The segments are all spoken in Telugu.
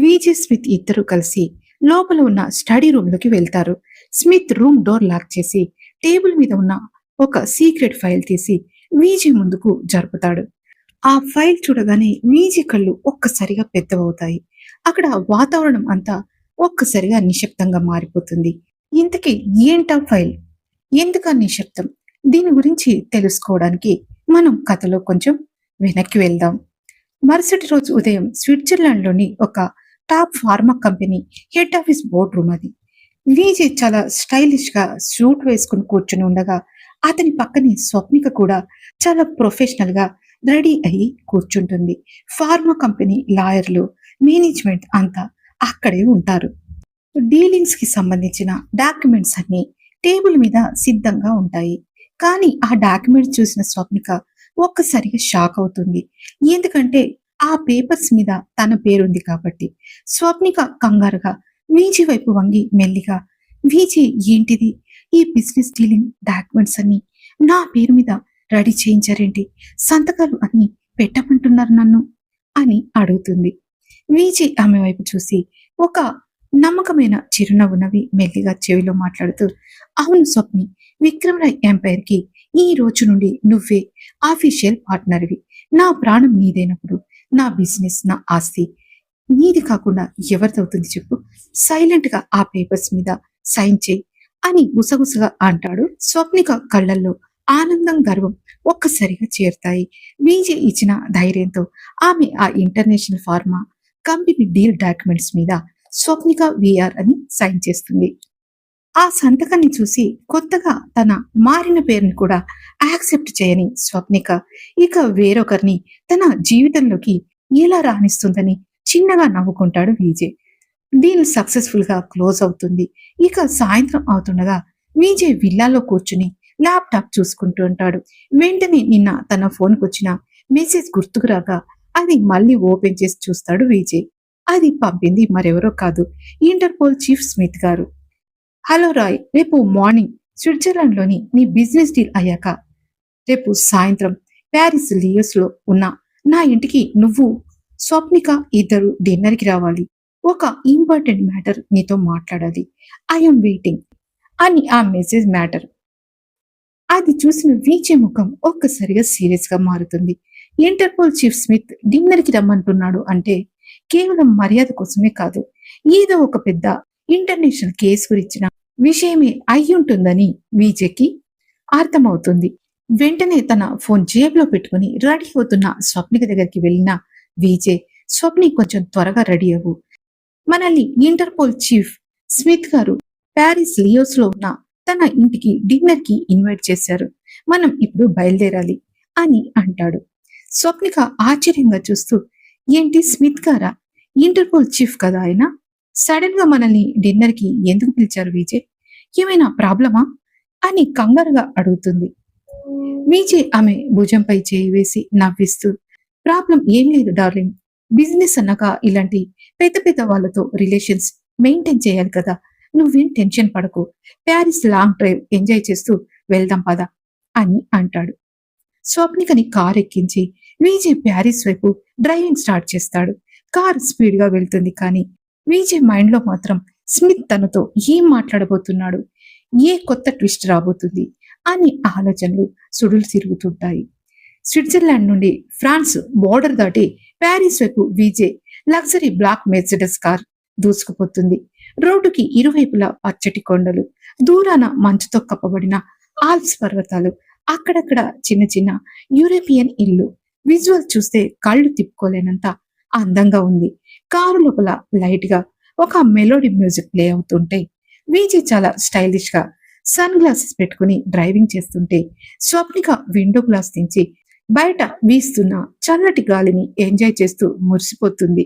విజే స్మిత్ ఇద్దరు కలిసి లోపల ఉన్న స్టడీ రూమ్ లోకి వెళ్తారు. స్మిత్ రూమ్ డోర్ లాక్ చేసి టేబుల్ మీద ఉన్న ఒక సీక్రెట్ ఫైల్ తీసి విజే ముందుకు జరుపుతాడు. ఆ ఫైల్ చూడగానే విజే కళ్ళు ఒక్కసారిగా పెద్దవవుతాయి. అక్కడ వాతావరణం అంతా ఒక్కసారిగా నిశ్శబ్దంగా మారిపోతుంది. ఇంతకీ ఏంటా ఫైల్? ఎందుకా నిశ్శబ్దం? దీని గురించి తెలుసుకోవడానికి మనం కథలో కొంచెం వెనక్కి వెళ్దాం. మరుసటి రోజు ఉదయం స్విట్జర్లాండ్లోని ఒక top pharma company head office board room అది. విజయ్ చాలా స్టైలిష్ గా సూట్ వేసుకుని కూర్చుని ఉండగా అతని పక్కనే స్వప్నిక కూడా చాలా ప్రొఫెషనల్ గా రెడీ అయి కూర్చుంటుంది. ఫార్మా కంపెనీ లాయర్లు, మేనేజ్మెంట్ అంతా అక్కడే ఉంటారు. డీలింగ్స్ కి సంబంధించిన డాక్యుమెంట్స్ అన్ని టేబుల్ మీద సిద్ధంగా ఉంటాయి. కానీ ఆ డాక్యుమెంట్స్ చూసిన స్వప్నిక ఒక్కసారిగా షాక్ అవుతుంది. ఎందుకంటే ఆ పేపర్స్ మీద తన పేరుంది కాబట్టి. స్వప్నిక కంగారుగా వీజీ వైపు వంగి మెల్లిగా, వీజీ ఏంటిది? ఈ బిజినెస్ డీలింగ్ డాక్యుమెంట్స్ అన్ని నా పేరు మీద రెడీ చేయించారేంటి? సంతకాలు అన్ని పెట్టమంటున్నారు నన్ను అని అడుగుతుంది. వీజీ ఆమె వైపు చూసి ఒక నమ్మకమైన చిరునవ్వు నవ్వి మెల్లిగా చెవిలో మాట్లాడుతూ, అవును స్వప్ని, విక్రమరాయ్ ఎంపైర్ కి ఈ రోజు నుండి నువ్వే ఆఫీషియల్ పార్ట్నర్వి. నా ప్రాణం నీదైనప్పుడు నా బిజినెస్, నా ఆస్తి నీది కాకుండా ఎవరిదవుతుంది చెప్పు? సైలెంట్ గా ఆ పేపర్స్ మీద సైన్ చేయి అని గుసగుసగా అంటాడు. స్వప్నిక కళ్ళల్లో ఆనందం, గర్వం ఒక్కసారిగా చేరుతాయి. విజయ్ ఇచ్చిన ధైర్యంతో ఆమె ఆ international pharma company deal documents మీద స్వప్నిక విఆర్ అని సైన్ చేస్తుంది. ఆ సంతకాన్ని చూసి కొత్తగా తన మారిన పేరుని కూడా యాక్సెప్ట్ చేయని స్వప్నిక ఇక వేరొకరిని తన జీవితంలోకి ఎలా రాణిస్తుందని చిన్నగా నవ్వుకుంటాడు విజయ్. డీల్ సక్సెస్ఫుల్ గా క్లోజ్ అవుతుంది. ఇక సాయంత్రం అవుతుండగా విజయ్ విల్లాలో కూర్చుని ల్యాప్టాప్ చూసుకుంటూ ఉంటాడు. వెంటనే నిన్న తన ఫోన్కి వచ్చిన మెసేజ్ గుర్తుకు రాగా అది మళ్ళీ ఓపెన్ చేసి చూస్తాడు విజయ్. అది పంపింది మరెవరో కాదు, ఇంటర్పోల్ చీఫ్ స్మిత్ గారు. హలో రాయ్, రేపు మార్నింగ్ స్విట్జర్లాండ్ లోని నీ బిజినెస్ డీల్ అయ్యాక రేపు సాయంత్రం ప్యారిస్ లియోస్ లో ఉన్న నా ఇంటికి నువ్వు, స్వప్నిక ఇద్దరు డిన్నర్ కి రావాలి. ఒక ఇంపార్టెంట్ మ్యాటర్ నీతో మాట్లాడాలి. ఐఎమ్ వెయిటింగ్ అని ఆ మెసేజ్ మ్యాటర్. అది చూసిన విజయ్ ముఖం ఒక్కసారిగా సీరియస్ గా మారుతుంది. ఇంటర్పోల్ చీఫ్ స్మిత్ డిన్నర్ కి రమ్మంటున్నాడు అంటే కేవలం మర్యాద కోసమే కాదు, ఏదో ఒక పెద్ద ఇంటర్నేషనల్ కేసు గురించిన విషయమే అయ్యుంటుందని విజయ్కి అర్థమవుతుంది. వెంటనే తన ఫోన్ జేబులో పెట్టుకుని రెడీ అవుతున్న స్వప్నిక దగ్గరికి వెళ్ళిన విజయ్, స్వప్ని కొంచెం త్వరగా రెడీ అవ్వు, మనల్ని ఇంటర్పోల్ చీఫ్ స్మిత్ గారు ప్యారిస్ లియోస్ లో ఉన్న తన ఇంటికి డిన్నర్ కి ఇన్వైట్ చేశారు, మనం ఇప్పుడు బయలుదేరాలి అని అంటాడు. స్వప్నిక ఆశ్చర్యంగా చూస్తూ, ఏంటి స్మిత్ గారా? ఇంటర్పోల్ చీఫ్ కదా ఆయన? సడన్ గా మనల్ని డిన్నర్ కి ఎందుకు పిలిచారు విజయ్? ఏమైనా ప్రాబ్లమా అని కంగారుగా అడుగుతుంది. విజయ్ ఆమె భుజంపై చేయి వేసి నవ్విస్తూ, ప్రాబ్లం ఏం లేదు డార్లింగ్, బిజినెస్ అన్నాక ఇలాంటి పెద్ద పెద్ద వాళ్ళతో రిలేషన్స్ మెయింటైన్ చేయాలి కదా, నువ్వేం టెన్షన్ పడకు, ప్యారిస్ లాంగ్ డ్రైవ్ ఎంజాయ్ చేస్తూ వెళ్దాం పదా అని అంటాడు. స్వప్నికని కార్ ఎక్కించి విజయ్ ప్యారిస్ వైపు డ్రైవింగ్ స్టార్ట్ చేస్తాడు. కార్ స్పీడ్ గా వెళ్తుంది, కానీ విజయ్ మైండ్ లో మాత్రం స్మిత్ తనతో ఏం మాట్లాడబోతున్నాడు, ఏ కొత్త ట్విస్ట్ రాబోతుంది అని ఆలోచనలు సుడులు తిరుగుతుంటాయి. స్విట్జర్లాండ్ నుండి ఫ్రాన్స్ బోర్డర్ దాటి ప్యారిస్ వైపు Vijay luxury black Mercedes car దూసుకుపోతుంది. రోడ్డుకి ఇరువైపులా పచ్చటి కొండలు, దూరాన మంచుతో కప్పబడిన ఆల్ప్స్ పర్వతాలు, అక్కడక్కడ చిన్న చిన్న యూరోపియన్ ఇల్లు. విజువల్ చూస్తే కళ్ళు తిప్పుకోలేనంత అందంగా ఉంది. కారు లోపల లైట్ గా ఒక మెలోడీ మ్యూజిక్ ప్లే అవుతుంటే విజయ్ చాలా స్టైలిష్ గా సన్ గ్లాసెస్ పెట్టుకుని డ్రైవింగ్ చేస్తుంటే స్వప్నిక విండో గ్లాస్ దించి బయట వీస్తున్న చల్లటి గాలిని ఎంజాయ్ చేస్తూ మురిసిపోతుంది.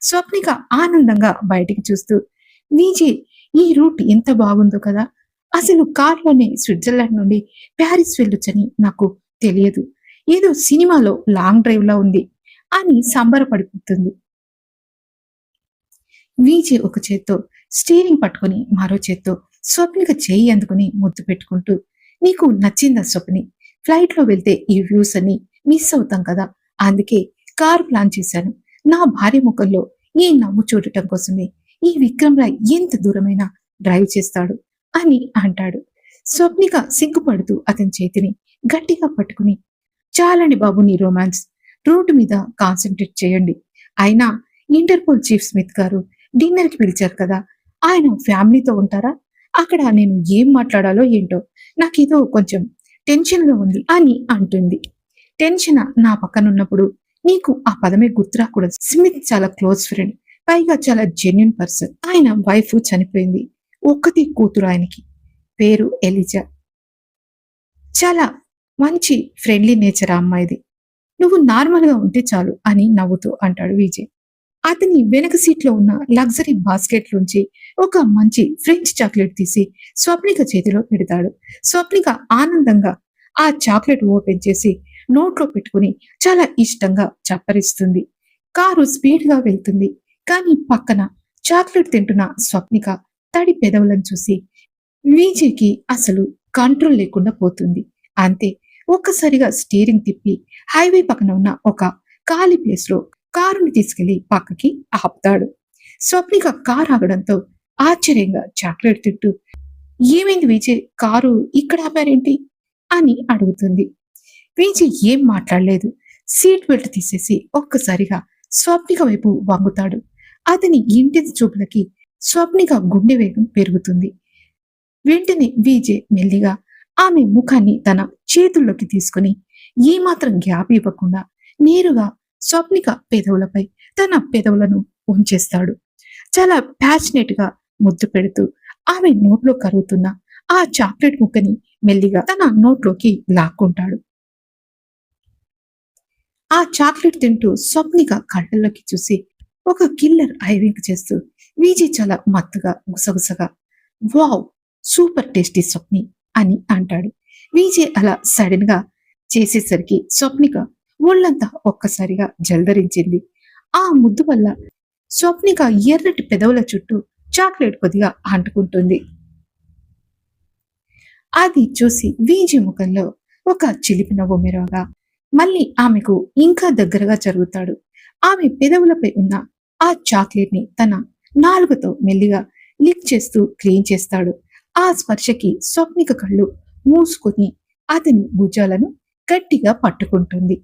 స్వప్నిక ఆనందంగా బయటికి చూస్తూ, విజయ్ ఈ రూట్ ఎంత బాగుందో కదా, అసలు కార్లోనే స్విట్జర్లాండ్ నుండి ప్యారిస్ వెళ్ళొచ్చని నాకు తెలియదు, ఏదో సినిమాలో లాంగ్ డ్రైవ్ లా ఉంది అని సంబరపడిపోతుంది. విజయ్ ఒక చేత్తో స్టీరింగ్ పట్టుకుని మరో చేత్తో స్వప్నిక చేయి అందుకుని ముద్దు పెట్టుకుంటూ, నీకు నచ్చిందా స్వప్ని? ఫ్లైట్ లో వెళ్తే ఈ వ్యూస్ అన్ని మిస్ అవుతాం కదా, అందుకే కార్ ప్లాన్ చేశాను. నా భార్య ముఖంలో ఈ నవ్వు చూడటం కోసమే ఈ విక్రమ్ రాయ్ ఎంత దూరమైనా డ్రైవ్ చేస్తాడు అని అంటాడు. స్వప్నిక సిగ్గుపడుతూ అతని చేతిని గట్టిగా పట్టుకుని, చాలండి బాబు నీ రొమాన్స్, రోడ్డు మీద కాన్సన్ట్రేట్ చేయండి. అయినా ఇంటర్పోల్ చీఫ్ స్మిత్ గారు డిన్నర్ కి పిలిచారు కదా, ఆయన ఫ్యామిలీతో ఉంటారా? అక్కడ నేను ఏం మాట్లాడాలో ఏంటో నాకేదో కొంచెం టెన్షన్ గా ఉంది అని అంటుంది. టెన్షన్ నా పక్కన ఉన్నప్పుడు నీకు ఆ పదమే గుర్తు రాకూడదు. స్మిత్ చాలా క్లోజ్ ఫ్రెండ్, పైగా చాలా జెన్యున్ పర్సన్. ఆయన వైఫ్ చనిపోయింది, ఒక్కతే కూతురు ఆయనకి, పేరు ఎలిజా. చాలా మంచి ఫ్రెండ్లీ నేచర్ ఆ అమ్మాయిది. నువ్వు నార్మల్ గా ఉంటే చాలు అని నవ్వుతూ అంటాడు విజయ్. అతని వెనక సీట్లో ఉన్న లగ్జరీ బాస్కెట్ లోంచి ఒక మంచి ఫ్రెంచ్ చాక్లెట్ తీసి స్వప్నిక చేతిలో పెడతాడు. స్వప్నిక ఆనందంగా ఆ చాక్లెట్ ఓపెన్ చేసి నోట్లో పెట్టుకుని చాలా ఇష్టంగా చప్పరిస్తుంది. కారు స్పీడ్ గా వెళ్తుంది. కానీ పక్కన చాక్లెట్ తింటున్న స్వప్నిక తడి పెదవులను చూసి విజయ్కి అసలు కంట్రోల్ లేకుండా పోతుంది. అంతే, ఒక్కసారిగా స్టీరింగ్ తిప్పి హైవే పక్కన ఉన్న ఒక ఖాళీ ప్లేస్ లో కారుని తీసుకెళ్లి పక్కకి ఆపుతాడు. స్వప్నిక కారు ఆగడంతో ఆశ్చర్యంగా చాక్లెట్ తింటూ, ఏమైంది విజయ్, కారు ఇక్కడ ఆపారేంటి అని అడుగుతుంది. విజయ్ ఏం మాట్లాడలేదు. సీట్ బెల్ట్ తీసేసి ఒక్కసారిగా స్వప్నిక వైపు వంగుతాడు. అతని ఇంటి చూపులకి స్వప్నిక గుండె వేగం పెరుగుతుంది. వెంటనే విజయ్ మెల్లిగా ఆమె ముఖాన్ని తన చేతుల్లోకి తీసుకుని ఏమాత్రం గ్యాప్ ఇవ్వకుండా నేరుగా స్వప్నిక పెదవులపై తన పెదవులను ఉంచేస్తాడు. చాలా ప్యాషనేట్ గా ముద్దు పెడుతూ ఆమె నోట్లో కరుగుతున్న ఆ చాక్లెట్ ముక్కని మెల్లిగా తన నోట్లోకి లాక్కుంటాడు. ఆ చాక్లెట్ తింటూ స్వప్నిక కళ్ళల్లోకి చూసి ఒక కిల్లర్ ఐవింక్ చేస్తూ విజయ్ చాలా మత్తుగా గుసగుసగా, వావ్ సూపర్ టేస్టీ స్వప్ని అని అంటాడు. విజయ్ అలా సడన్ గా చేసేసరికి స్వప్నిక ఒళ్ళంతా ఒక్కసారిగా జల్దరించింది. ఆ ముద్దు వల్ల స్వప్నిక ఎర్రటి పెదవుల చుట్టూ చాక్లెట్ కొద్దిగా అంటుకుంటుంది. అది చూసి విజయ్ ముఖంలో ఒక చిలిపి నవ్వు మెరవగా మళ్ళీ ఆమెకు ఇంకా దగ్గరగా జరుగుతాడు. ఆమె పెదవులపై ఉన్న ఆ చాక్లెట్ ని తన నాలుగుతో మెల్లిగా లిక్ చేస్తూ క్లీన్ చేస్తాడు. ఆ స్పర్శకి స్వప్నిక కళ్ళు మూసుకుని అతని భుజాలను గట్టిగా పట్టుకుంటుంది.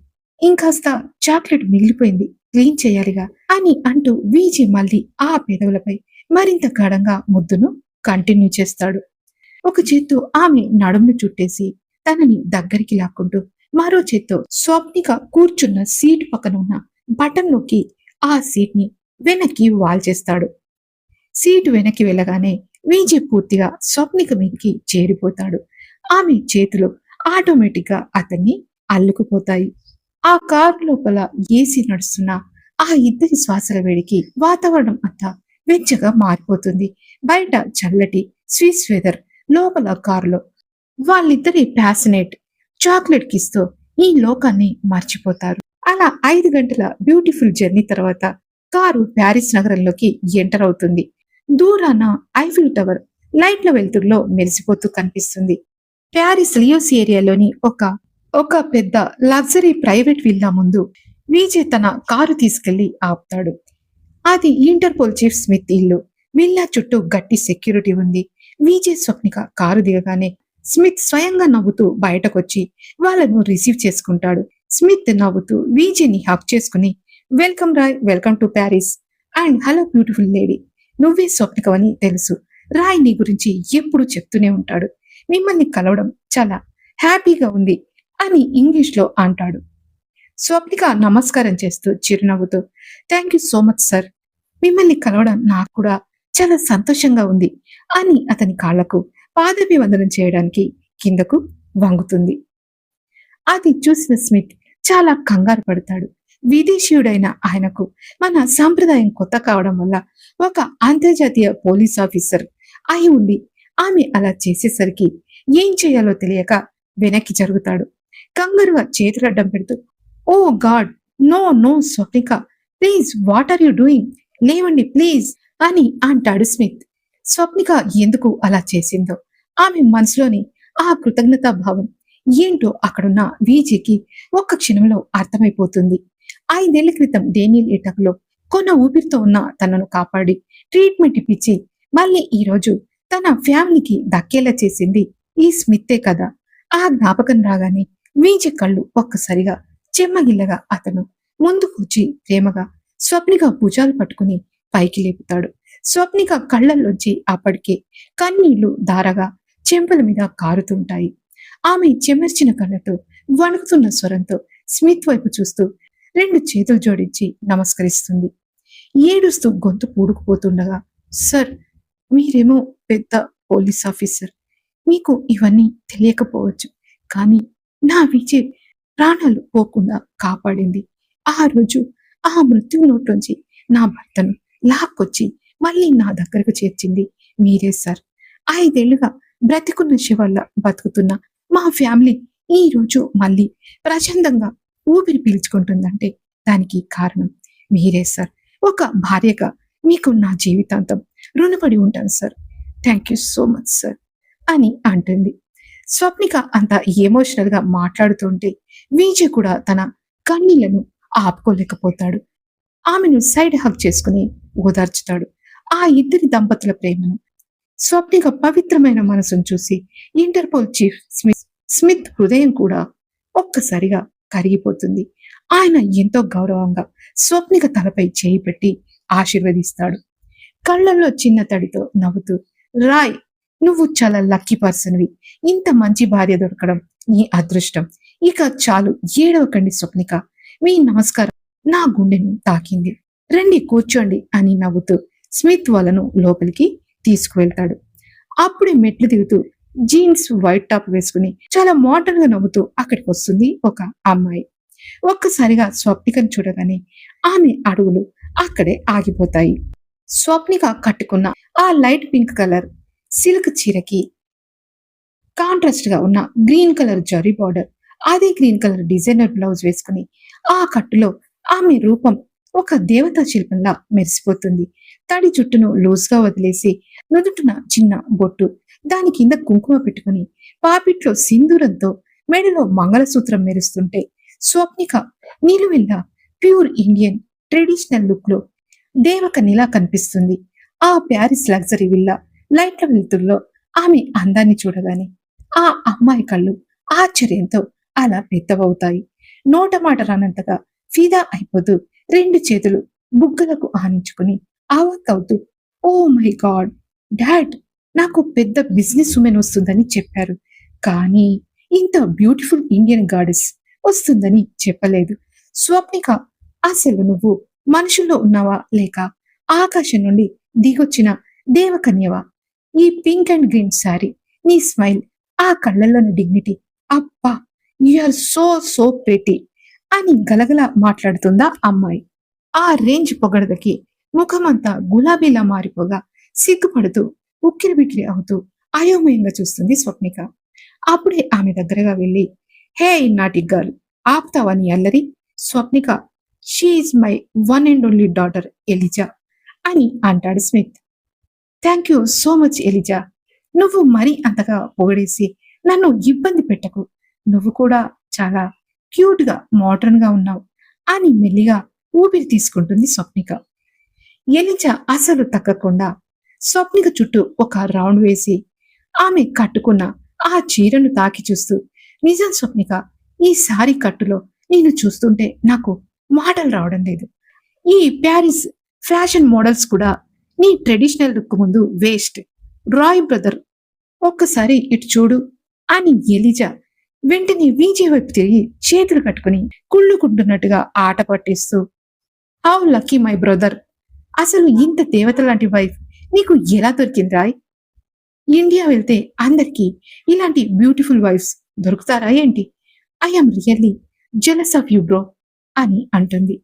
ఇంకాస్త చాక్లెట్ మిగిలిపోయింది, క్లీన్ చేయాలిగా అని అంటూ విజయ్ మళ్ళీ ఆ పెదవులపై మరింత గాఢంగా ముద్దును కంటిన్యూ చేస్తాడు. ఒక చేత్తో ఆమె నడుమును చుట్టేసి తనని దగ్గరికి లాక్కుంటూ మరో చేత్తో స్వప్నిక కూర్చున్న సీట్ పక్కన ఉన్న బటన్ నొక్కి ఆ సీట్ ని వెనక్కి వాల్ చేస్తాడు. సీటు వెనక్కి వెళ్ళగానే విజయ్ పూర్తిగా స్వప్నిక మీదకి చేరిపోతాడు. ఆమె చేతులు ఆటోమేటిక్ గా అతన్ని అల్లుకుపోతాయి. ఆ కారు లోపల ఏసీ నడుస్తున్న ఆ ఇద్దరి శ్వాసల వేడికి వాతావరణం అంతా వెచ్చగా మారిపోతుంది. బయట చల్లటి స్విస్ వెదర్, లోపల కారులో వాళ్ళిద్దరి ప్యాసినేట్ చాక్లెట్ కిస్తో ఈ లోకాన్ని మర్చిపోతారు. అలా 5 గంటల బ్యూటిఫుల్ జర్నీ తర్వాత కారు ప్యారిస్ నగరంలోకి ఎంటర్ అవుతుంది. దూరాన ఐఫిల్ టవర్ లైట్ల వెలుతురులో మెరిసిపోతూ కనిపిస్తుంది. ప్యారిస్ లియోస్ ఏరియాలోని ఒక పెద్ద లగ్జరీ ప్రైవేట్ విల్లా ముందు విజయ్ తన కారు తీసుకెళ్లి ఆపుతాడు. అది ఇంటర్పోల్ చీఫ్ స్మిత్ ఇల్లు. విల్లా చుట్టూ గట్టి సెక్యూరిటీ ఉంది. విజయ్ స్వప్నిక కారు దిగగానే స్మిత్ స్వయంగా నవ్వుతూ బయటకొచ్చి వాళ్ళను రిసీవ్ చేసుకుంటాడు. స్మిత్ నవ్వుతూ విజయ్ ని హక్ చేసుకుని, welcome Roy, welcome to Paris, and hello beautiful lady, నువ్వే స్వప్నికవని తెలుసు. రాయ్ నీ గురించి ఎప్పుడు చెప్తూనే ఉంటాడు. మిమ్మల్ని కలవడం చాలా హ్యాపీగా ఉంది అని ఇంగ్లీష్ లో అంటాడు. స్వప్నిక నమస్కారం చేస్తూ చిరునవ్వుతూ, thank you so much sir, మిమ్మల్ని కలవడం నాకు కూడా చాలా సంతోషంగా ఉంది అని అతని కాళ్లకు పాదాభివందనం చేయడానికి కిందకు వంగుతుంది. అది చూసిన స్మిత్ చాలా కంగారు పడతాడు. విదేశీయుడైన ఆయనకు మన సంప్రదాయం కొత్త కావడం వల్ల ఒక అంతర్జాతీయ పోలీస్ ఆఫీసర్ అయి ఉండి ఆమె అలా చేసేసరికి ఏం చేయాలో తెలియక వెనక్కి జరుగుతాడు. కంగారుగా చేతులడ్డం పెడుతూ, oh God, no no Swapnika, please, what are you doing, లేవండి ప్లీజ్ అని అంటాడు స్మిత్. స్వప్నిక ఎందుకు అలా చేసిందో, ఆమె మనసులోని ఆ కృతజ్ఞతా భావం ఏంటో అక్కడున్న విజయ్కి ఒక్క క్షణంలో అర్థమైపోతుంది. 5 ఏళ్ల క్రితం డేనియల్ ఎటాక్లో కొన్న ఊపిరితో ఉన్న తనను కాపాడి ట్రీట్మెంట్ ఇప్పించి మళ్ళీ ఈ రోజు తన ఫ్యామిలీకి దక్కేలా చేసింది ఈ స్మిత్తే కదా. ఆ జ్ఞాపకం రాగానే వీజి కళ్ళు ఒక్కసారిగా చెమ్మగిల్లగా అతను ముందుకు వచ్చి ప్రేమగా స్వప్నిక భుజాలు పట్టుకుని పైకి లేపుతాడు. స్వప్నిక కళ్ళల్లోంచి అప్పటికే కన్నీళ్లు ధారగా చెంపల మీద కారుతుంటాయి. ఆమె చెమర్చిన కళ్ళతో వణుకుతున్న స్వరంతో స్మిత్ వైపు చూస్తూ రెండు చేతులు జోడించి నమస్కరిస్తుంది. ఏడుస్తూ గొంతు పూడుకుపోతుండగా, సార్, మీరేమో పెద్ద పోలీస్ ఆఫీసర్, మీకు ఇవన్నీ తెలియకపోవచ్చు, కానీ నా విజయ్ ప్రాణాలు పోకుండా కాపాడింది. ఆ రోజు ఆ మృత్యు నోట్లోంచి నా భర్తను లాక్కొచ్చి మళ్ళీ నా దగ్గరకు చేర్చింది మీరే సార్. 5 ఏళ్లుగా బ్రతికున్న శివల్ల బతుకుతున్న మా ఫ్యామిలీ ఈ రోజు మళ్ళీ ప్రశాంతంగా ఊపిరి పీల్చుకుంటుందంటే దానికి కారణం మీరే సార్. ఒక భార్యగా మీకు నా జీవితాంతం రుణపడి ఉంటాను sir. Thank you so much sir అని అంటుంది. స్వప్నిక అంత ఎమోషనల్ గా మాట్లాడుతుంటే విజయ్ కూడా తన కన్నీళ్లను ఆపుకోలేకపోతాడు. ఆమెను సైడ్ హగ్ చేసుకుని ఓదార్చుతాడు. ఆ ఇద్దరి దంపతుల ప్రేమను, స్వప్నిక పవిత్రమైన మనసును చూసి ఇంటర్పోల్ చీఫ్ స్మిత్ హృదయం కూడా ఒక్కసారిగా కరిగిపోతుంది. ఆయన ఎంతో గౌరవంగా స్వప్నిక తలపై చేయి పెట్టి ఆశీర్వదిస్తాడు. కళ్ళల్లో చిన్న తడితో నవ్వుతూ, రాయ్, నువ్వు చాలా లక్కీ పర్సన్వి. ఇంత మంచి భార్య దొరకడం నీ అదృష్టం. ఇక చాలు, ఏడవకండి స్వప్నిక. మీ నమస్కారం నా గుండెను తాకింది. రండి కూర్చోండి అని నవ్వుతూ స్మిత్ వాళ్ళను లోపలికి తీసుకువెళ్తాడు. అప్పుడే మెట్లు దిగుతూ జీన్స్ వైట్ టాప్ వేసుకుని చాలా మోడర్న్ గా నవ్వుతూ అక్కడికి వస్తుంది ఒక అమ్మాయి. ఒక్కసారిగా స్వప్నికను చూడగానే ఆమె అడుగులు అక్కడే ఆగిపోతాయి. స్వప్నిక కట్టుకున్న ఆ లైట్ పింక్ కలర్ సిల్క్ చీరకి కాంట్రాస్ట్ గా ఉన్న గ్రీన్ కలర్ జరీ బార్డర్, అదే గ్రీన్ కలర్ డిజైనర్ బ్లౌజ్ వేసుకుని ఆ కట్టులో ఆమె రూపం ఒక దేవతా శిల్పంలా మెరిసిపోతుంది. తడి జుట్టును లూజ్ గా వదిలేసి నుదుటిన చిన్న బొట్టు, దాని కింద కుంకుమ పెట్టుకుని పాపిట్లో సింధూరంతో మెడలో మంగళసూత్రం మెరుస్తుంటే స్వప్నిక నిలువెల్లా ప్యూర్ ఇండియన్ ట్రెడిషనల్ లుక్ లో దేవకన్యలా కనిపిస్తుంది. ఆ ప్యారిస్ లగ్జరీ విల్లా లైట్ల వెలుతుల్లో ఆమె అందాన్ని చూడగానే ఆ అమ్మాయి కళ్ళు ఆశ్చర్యంతో అలా పెద్దవవుతాయి. నోట మాట రానంతగా ఫిదా అయిపోతూ రెండు చేతులు బుగ్గలకు ఆనించుకుని ఆవత్తవుతూ, ఓ మై గాడ్ డాడ్, నాకు పెద్ద బిజినెస్ ఉమెన్ వస్తుందని చెప్పారు, కానీ ఇంత బ్యూటిఫుల్ ఇండియన్ గాడెస్ వస్తుందని చెప్పలేదు. స్వప్నిక, అసలు నువ్వు మనుషుల్లో ఉన్నావా లేక ఆకాశం నుండి దిగొచ్చిన దేవకన్యవా? ఈ పింక్ అండ్ గ్రీన్ శారీ, నీ స్మైల్, ఆ కళ్ళల్లోని డిగ్నిటీ, అబ్బా, you are so so pretty అని గలగల మాట్లాడుతుందా అమ్మాయి. ఆ రేంజ్ పొగడదకి ముఖమంతా గులాబీలా మారిపోగా సిగ్గుపడుతూ ఉక్కిరిబిక్కిరి అవుతూ అయోమయంగా చూస్తుంది స్వప్నిక. అప్పుడే ఆమె దగ్గరగా వెళ్ళి, హే నాటి గర్ల్, ఆపుతావా నీ అల్లరి? Swapnika, she my one and only daughter Eliza అని అంటాడు Smith. Thank you so much Eliza. నువ్వు మరీ అంతగా పొగడేసి నన్ను ఇబ్బంది పెట్టకు. నువ్వు కూడా చాలా క్యూట్ గా మోడర్న్ గా ఉన్నావు అని మెల్లిగా ఊపిరి తీసుకుంటుంది స్వప్నిక. ఎలిజా అసలు తగ్గకుండా స్వప్నిక చుట్టూ ఒక రౌండ్ వేసి ఆమె కట్టుకున్న ఆ చీరను తాకి చూస్తూ, నిజం స్వప్నిక, ఈ సారీ కట్టులో నేను చూస్తుంటే నాకు మాటలు రావడం లేదు. ఈ ప్యారిస్ ఫ్యాషన్ మోడల్స్ కూడా నీ ట్రెడిషనల్ లుక్ ముందు వేస్ట్. రాయ్ బ్రదర్, ఒక్కసారి ఇటు చూడు అని ఎలిజా వెంటనే విజయ్ వైపు తిరిగి చేతులు కట్టుకుని కుళ్ళుకుంటున్నట్టుగా ఆట పట్టిస్తూ, హౌ లక్కీ మై బ్రదర్, అసలు ఇంత దేవత లాంటి వైఫ్ నీకు ఎలా దొరికింది రాయ్? ఇండియా వెళ్తే అందరికీ ఇలాంటి బ్యూటిఫుల్ వైఫ్స్ దొరుకుతారా ఏంటి? I'm really jealous of you bro అని అంటుంది.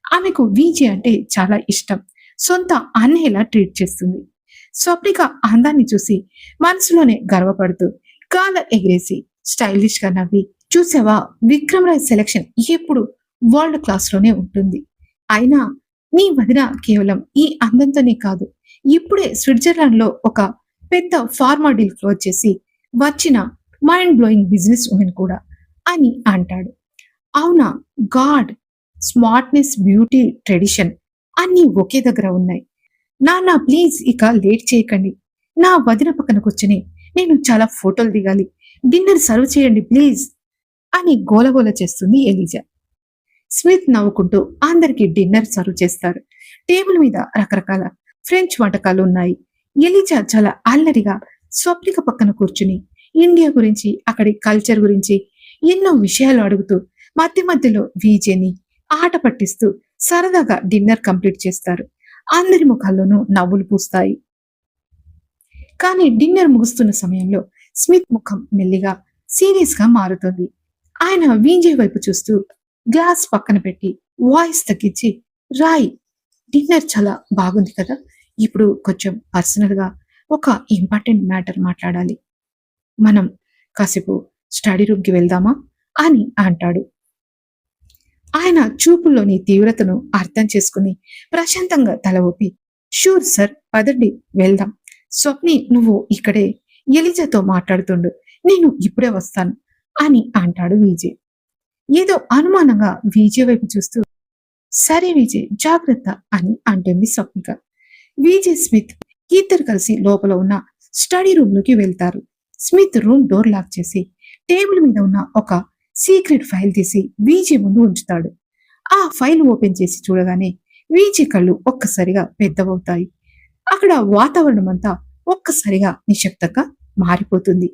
ఆమెకు విజయ్ అంటే చాలా ఇష్టం. సొంత అన్నయ్యలా ట్రీట్ చేస్తుంది. స్వప్నిక అందాన్ని చూసి మనసులోనే గర్వపడుతూ కాలర్ ఎగిరేసి స్టైలిష్ గా నవ్వి, చూసావా, విక్రమ్ రాయ్ సెలెక్షన్ ఎప్పుడు వరల్డ్ క్లాస్ లోనే ఉంటుంది. అయినా నీ వదిన కేవలం ఈ అందంతోనే కాదు, ఇప్పుడే స్విట్జర్లాండ్ లో ఒక పెద్ద ఫార్మా డీల్ క్లోజ్ చేసి వచ్చిన మైండ్ బ్లోయింగ్ బిజినెస్ ఉమెన్ కూడా అని అంటాడు. అవునా, గాడ్, స్మార్ట్నెస్, బ్యూటీ, ట్రెడిషన్ అన్నీ ఒకే దగ్గర ఉన్నాయి. నాన్న ప్లీజ్ ఇక లేట్ చేయకండి. నా వదిన పక్కన కూర్చుని నేను చాలా ఫోటోలు దిగాలి. డిన్నర్ సర్వ్ చేయండి ప్లీజ్ అని గోలగోల చేస్తుంది ఎలిజా. స్మిత్ నవ్వుకుంటూ అందరికి డిన్నర్ సర్వ్ చేస్తారు. టేబుల్ మీద రకరకాల ఫ్రెంచ్ వంటకాలు ఉన్నాయి. ఎలిజా చాలా అల్లరిగా స్వప్నిక పక్కన కూర్చుని ఇండియా గురించి, అక్కడి కల్చర్ గురించి ఎన్నో విషయాలు అడుగుతూ మధ్య మధ్యలో వీజేని ఆట పట్టిస్తూ సరదాగా డిన్నర్ కంప్లీట్ చేస్తారు. అందరి ముఖాల్లోనూ నవ్వులు పూస్తాయి. కానీ డిన్నర్ ముగుస్తున్న సమయంలో స్మిత్ ముఖం మెల్లిగా సీరియస్ గా మారుతుంది. ఆయన వీజే వైపు చూస్తూ గ్లాస్ పక్కన పెట్టి వాయిస్ తగ్గించి, రాయ్, డిన్నర్ చాలా బాగుంది కదా, ఇప్పుడు కొంచెం పర్సనల్ గా ఒక ఇంపార్టెంట్ మ్యాటర్ మాట్లాడాలి. మనం కాసేపు స్టడీ రూమ్ కి వెళ్దామా అని అంటాడు. ఆయన చూపుల్లోని తీవ్రతను అర్థం చేసుకుని ప్రశాంతంగా తల ఊపి, షూర్ సార్, పదండి వెళ్దాం. స్వప్ని, నువ్వు ఇక్కడే ఎలిజాతో మాట్లాడుతుండు, నేను ఇప్పుడే వస్తాను అని అంటాడు విజయ్. ఏదో అనుమానంగా విజయ్ వైపు చూస్తూ, సరే విజయ్, జాగ్రత్త అని అంటుంది స్వప్నిక. విజయ్, స్మిత్ ఇద్దరు కలిసి లోపల ఉన్న స్టడీ రూమ్ లోకి వెళ్తారు. స్మిత్ రూమ్ డోర్ లాక్ చేసి టేబుల్ మీద ఉన్న ఒక సీక్రెట్ ఫైల్ తీసి విజయ్ ముందు ఉంచుతాడు. ఆ ఫైల్ ఓపెన్ చేసి చూడగానే విజయ్ కళ్ళు ఒక్కసారిగా పెద్దవవుతాయి. అక్కడ వాతావరణం అంతా ఒక్కసారిగా నిశ్శబ్దంగా మారిపోతుంది.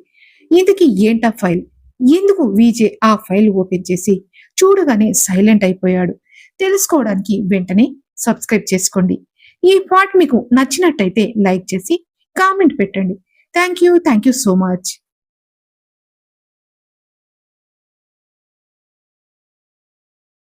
ఇంతకీ ఏంటా ఫైల్? ఎందుకు విజయ్ ఆ ఫైల్ ఓపెన్ చేసి చూడగానే సైలెంట్ అయిపోయాడు? తెలుసుకోవడానికి వెంటనే సబ్స్క్రైబ్ చేసుకోండి. ఈ పార్ట్ మీకు నచ్చినట్టయితే లైక్ చేసి కామెంట్ పెట్టండి. Thank you so much.